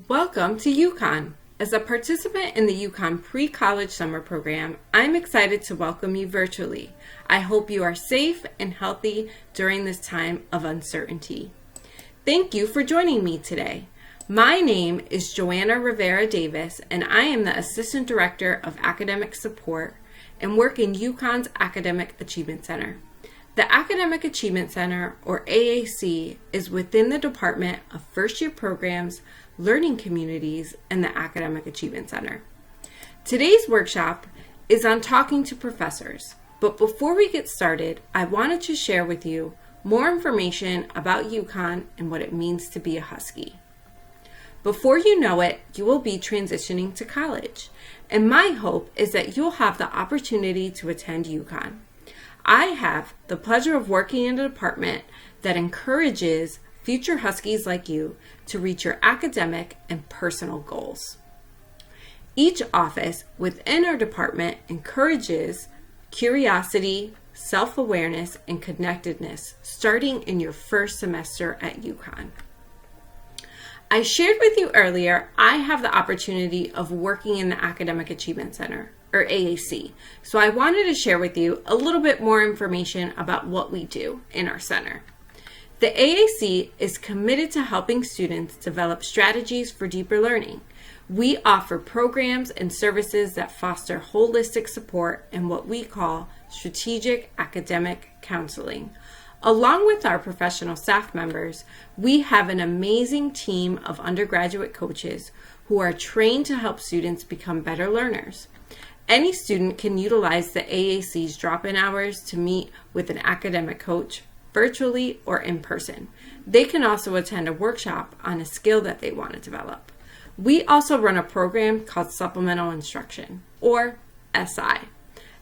Welcome to UConn. As a participant in the UConn Pre-College Summer Program, I'm excited to welcome you virtually. I hope you are safe and healthy during this time of uncertainty. Thank you for joining me today. My name is Joanna Rivera Davis, and I am the Assistant Director of Academic Support and work in UConn's Academic Achievement Center. The Academic Achievement Center, or AAC, is within the Department of First Year Programs, Learning Communities, and the Academic Achievement Center. Today's workshop is on talking to professors, but before we get started, I wanted to share with you more information about UConn and what it means to be a Husky. Before you know it, you will be transitioning to college, and my hope is that you'll have the opportunity to attend UConn. I have the pleasure of working in a department that encourages future Huskies like you to reach your academic and personal goals. Each office within our department encourages curiosity, self-awareness, and connectedness starting in your first semester at UConn. I shared with you earlier, I have the opportunity of working in the Academic Achievement Center, or AAC. So I wanted to share with you a little bit more information about what we do in our center. The AAC is committed to helping students develop strategies for deeper learning. We offer programs and services that foster holistic support and what we call strategic academic counseling. Along with our professional staff members, we have an amazing team of undergraduate coaches who are trained to help students become better learners. Any student can utilize the AAC's drop-in hours to meet with an academic coach, virtually or in person. They can also attend a workshop on a skill that they want to develop. We also run a program called Supplemental Instruction, or SI.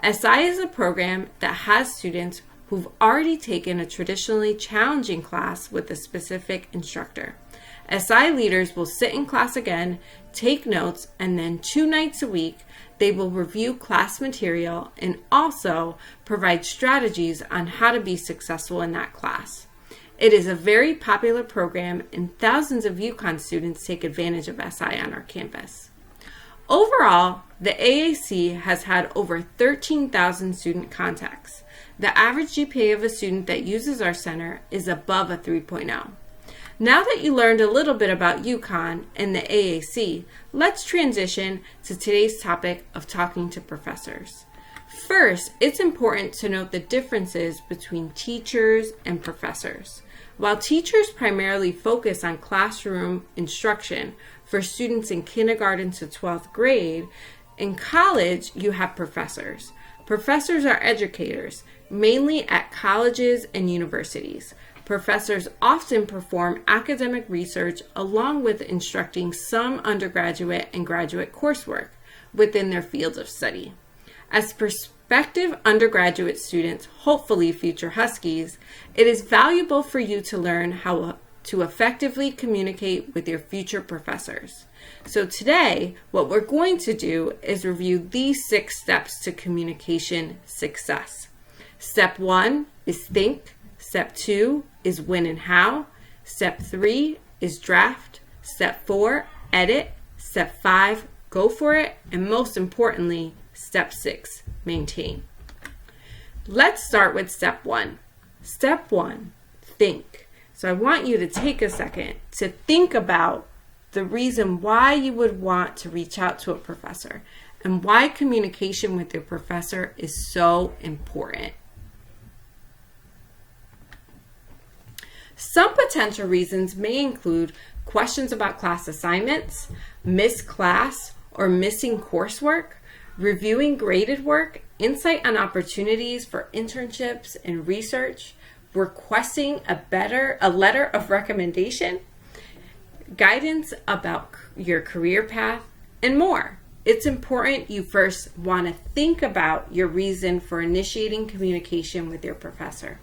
SI is a program that has students who've already taken a traditionally challenging class with a specific instructor. SI leaders will sit in class again, take notes, and then 2 nights a week, they will review class material and also provide strategies on how to be successful in that class. It is a very popular program, and thousands of UConn students take advantage of SI on our campus. Overall, the AAC has had over 13,000 student contacts. The average GPA of a student that uses our center is above a 3.0. Now that you learned a little bit about UConn and the AAC, let's transition to today's topic of talking to professors. First, it's important to note the differences between teachers and professors. While teachers primarily focus on classroom instruction for students in kindergarten to 12th grade, in college you have professors. Professors are educators, mainly at colleges and universities. Professors often perform academic research along with instructing some undergraduate and graduate coursework within their fields of study. As prospective undergraduate students, hopefully future Huskies, it is valuable for you to learn how to effectively communicate with your future professors. So today, what we're going to do is review these 6 steps to communication success. Step 1 is think. Step 2 is when and how. Step 3 is draft. Step 4, edit. Step 5, go for it. And most importantly, step 6, maintain. Let's start with step 1. Step 1, think. So I want you to take a second to think about the reason why you would want to reach out to a professor and why communication with your professor is so important. Some potential reasons may include questions about class assignments, missed class or missing coursework, reviewing graded work, insight on opportunities for internships and research, requesting a letter of recommendation, guidance about your career path, and more. It's important you first want to think about your reason for initiating communication with your professor.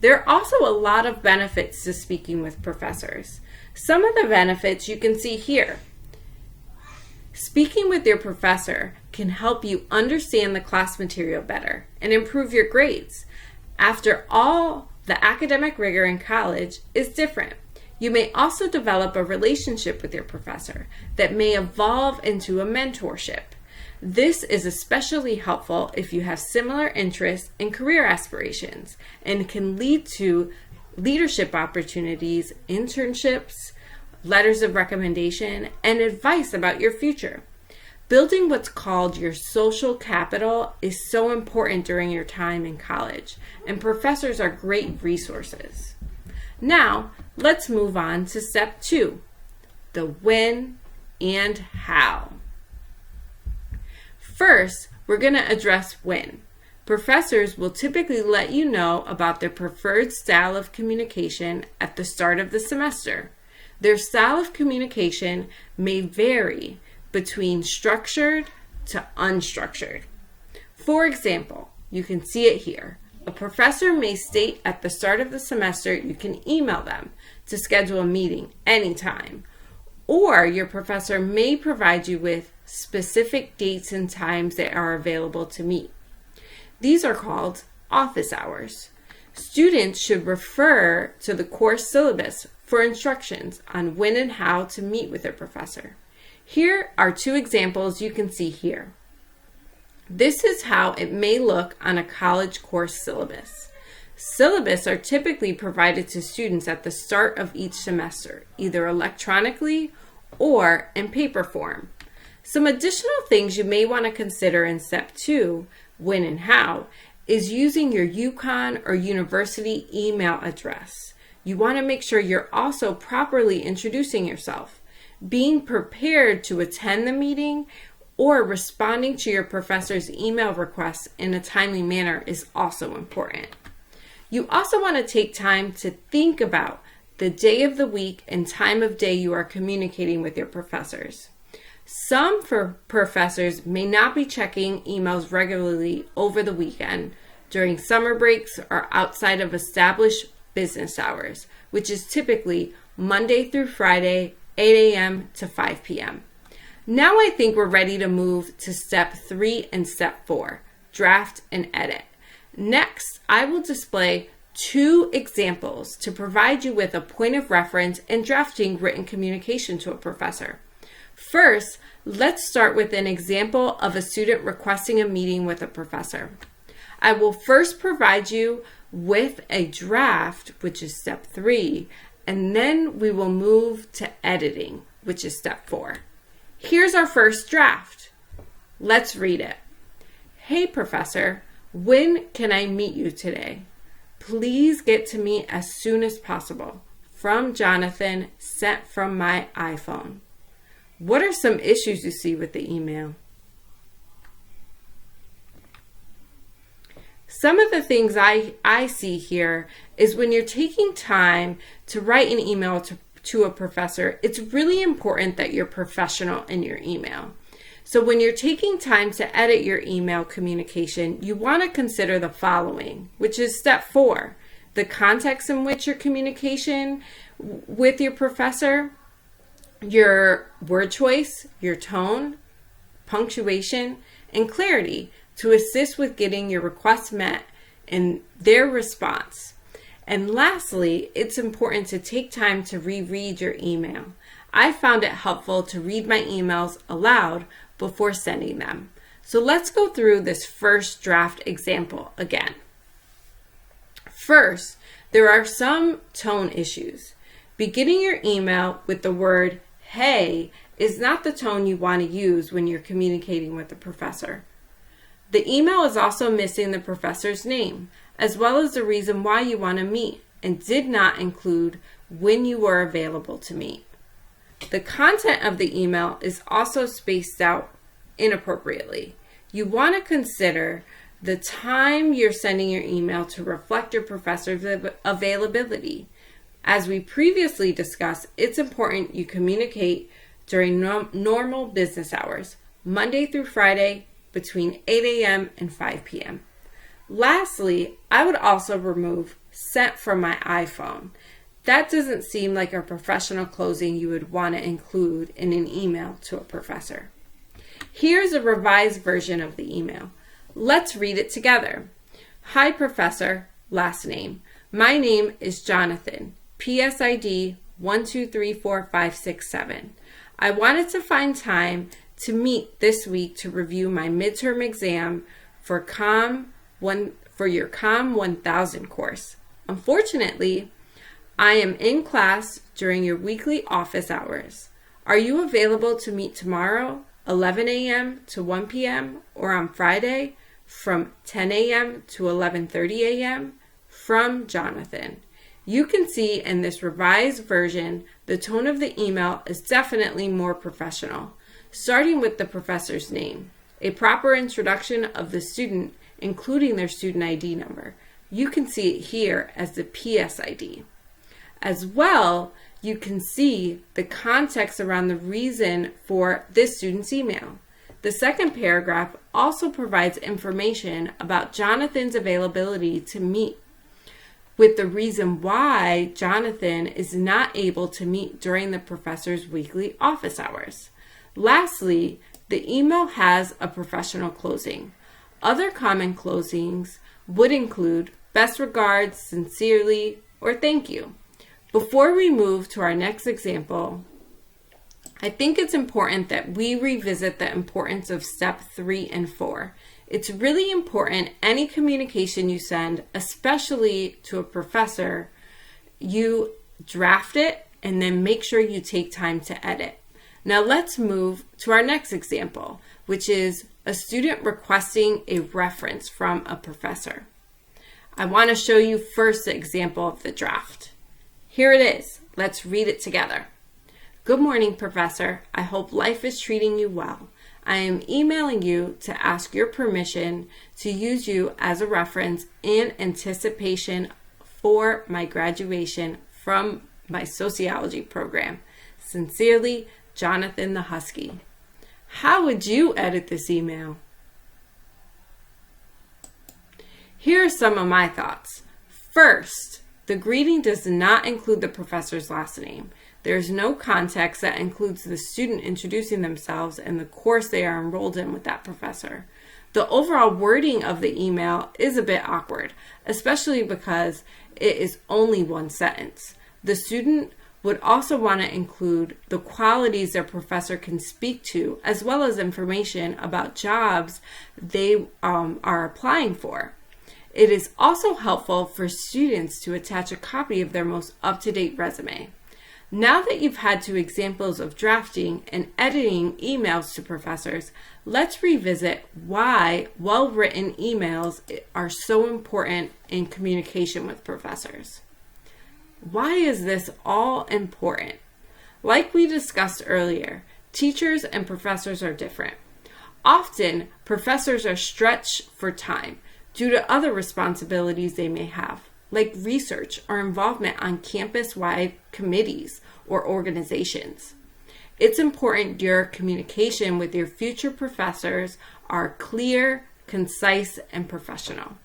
There are also a lot of benefits to speaking with professors. Some of the benefits you can see here. Speaking with your professor can help you understand the class material better and improve your grades. After all, the academic rigor in college is different. You may also develop a relationship with your professor that may evolve into a mentorship. This is especially helpful if you have similar interests and career aspirations and can lead to leadership opportunities, internships, letters of recommendation, and advice about your future. Building what's called your social capital is so important during your time in college, and professors are great resources. Now, let's move on to step 2, the when and how. First, we're going to address when. Professors will typically let you know about their preferred style of communication at the start of the semester. Their style of communication may vary between structured to unstructured. For example, you can see it here. A professor may state at the start of the semester you can email them to schedule a meeting anytime, or your professor may provide you with specific dates and times that are available to meet. These are called office hours. Students should refer to the course syllabus for instructions on when and how to meet with their professor. Here are 2 examples you can see here. This is how it may look on a college course syllabus. Syllabus are typically provided to students at the start of each semester, either electronically or in paper form. Some additional things you may want to consider in step 2, when and how, is using your UConn or university email address. You want to make sure you're also properly introducing yourself. Being prepared to attend the meeting or responding to your professor's email requests in a timely manner is also important. You also want to take time to think about the day of the week and time of day you are communicating with your professors. Some professors may not be checking emails regularly over the weekend, during summer breaks, or outside of established business hours, which is typically Monday through Friday, 8 a.m. to 5 p.m. Now I think we're ready to move to step 3 and step 4, draft and edit. Next, I will display 2 examples to provide you with a point of reference in drafting written communication to a professor. First, let's start with an example of a student requesting a meeting with a professor. I will first provide you with a draft, which is step 3, and then we will move to editing, which is step 4. Here's our first draft. Let's read it. Hey, professor, when can I meet you today? Please get to me as soon as possible. From Jonathan, sent from my iPhone. What are some issues you see with the email? Some of the things I see here is when you're taking time to write an email to a professor, it's really important that you're professional in your email. So when you're taking time to edit your email communication, you want to consider the following, which is step 4, the context in which your communication with your professor, your word choice, your tone, punctuation, and clarity to assist with getting your request met and their response. And lastly, it's important to take time to reread your email. I found it helpful to read my emails aloud before sending them. So let's go through this first draft example again. First, there are some tone issues. Beginning your email with the word hey is not the tone you want to use when you're communicating with the professor. The email is also missing the professor's name, as well as the reason why you want to meet, and did not include when you were available to meet. The content of the email is also spaced out inappropriately. You want to consider the time you're sending your email to reflect your professor's availability. As we previously discussed, it's important you communicate during normal business hours, Monday through Friday, between 8 a.m. and 5 p.m. Lastly, I would also remove sent from my iPhone. That doesn't seem like a professional closing you would want to include in an email to a professor. Here's a revised version of the email. Let's read it together. Hi, professor, last name. My name is Jonathan. PSID 1, 2, 3, 4, 5, 6, 7. I wanted to find time to meet this week to review my midterm exam for your COM 1000 course. Unfortunately, I am in class during your weekly office hours. Are you available to meet tomorrow, 11 a.m. to 1 p.m., or on Friday from 10 a.m. to 11:30 a.m.? From Jonathan. You can see in this revised version, the tone of the email is definitely more professional, starting with the professor's name, a proper introduction of the student, including their student ID number. You can see it here as the PS ID. As well, you can see the context around the reason for this student's email. The second paragraph also provides information about Jonathan's availability to meet, with the reason why Jonathan is not able to meet during the professor's weekly office hours. Lastly, the email has a professional closing. Other common closings would include best regards, sincerely, or thank you. Before we move to our next example, I think it's important that we revisit the importance of step 3 and 4. It's really important any communication you send, especially to a professor, you draft it and then make sure you take time to edit. Now let's move to our next example, which is a student requesting a reference from a professor. I want to show you first the example of the draft. Here it is. Let's read it together. Good morning, Professor. I hope life is treating you well. I am emailing you to ask your permission to use you as a reference in anticipation for my graduation from my sociology program. Sincerely, Jonathan the Husky. How would you edit this email? Here are some of my thoughts. First, the greeting does not include the professor's last name. There is no context that includes the student introducing themselves and the course they are enrolled in with that professor. The overall wording of the email is a bit awkward, especially because it is only one sentence. The student would also want to include the qualities their professor can speak to, as well as information about jobs they are applying for. It is also helpful for students to attach a copy of their most up-to-date resume. Now that you've had 2 examples of drafting and editing emails to professors, let's revisit why well-written emails are so important in communication with professors. Why is this all important? Like we discussed earlier, teachers and professors are different. Often, professors are stretched for time due to other responsibilities they may have, like research or involvement on campus-wide committees or organizations. It's important your communication with your future professors are clear, concise, and professional.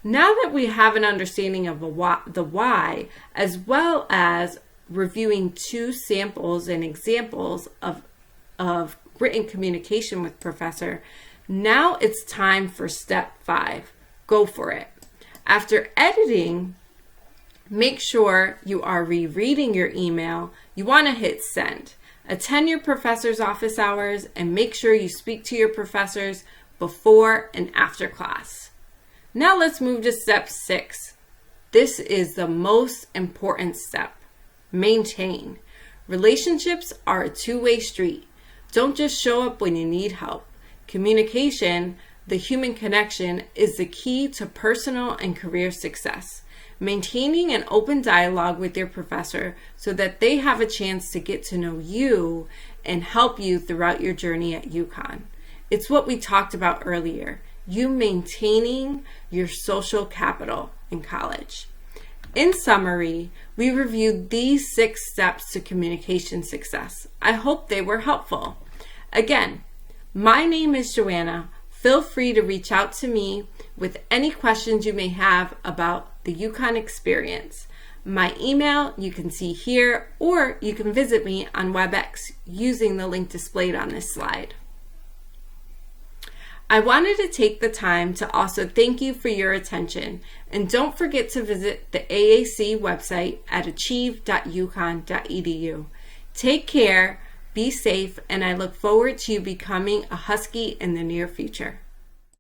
Now that we have an understanding of the why, as well as reviewing 2 samples and examples of written communication with professor, now it's time for step 5. Go for it. After editing, make sure you are rereading your email. You want to hit send. Attend your professor's office hours and make sure you speak to your professors before and after class. Now let's move to step 6. This is the most important step. Maintain. Relationships are a 2-way street. Don't just show up when you need help. Communication, the human connection, is the key to personal and career success. Maintaining an open dialogue with your professor so that they have a chance to get to know you and help you throughout your journey at UConn. It's what we talked about earlier, you maintaining your social capital in college. In summary, we reviewed these 6 steps to communication success. I hope they were helpful. Again, my name is Joanna. Feel free to reach out to me with any questions you may have about the UConn experience. My email you can see here, or you can visit me on WebEx using the link displayed on this slide. I wanted to take the time to also thank you for your attention, and don't forget to visit the AAC website at achieve.uconn.edu. Take care, be safe, and I look forward to you becoming a Husky in the near future.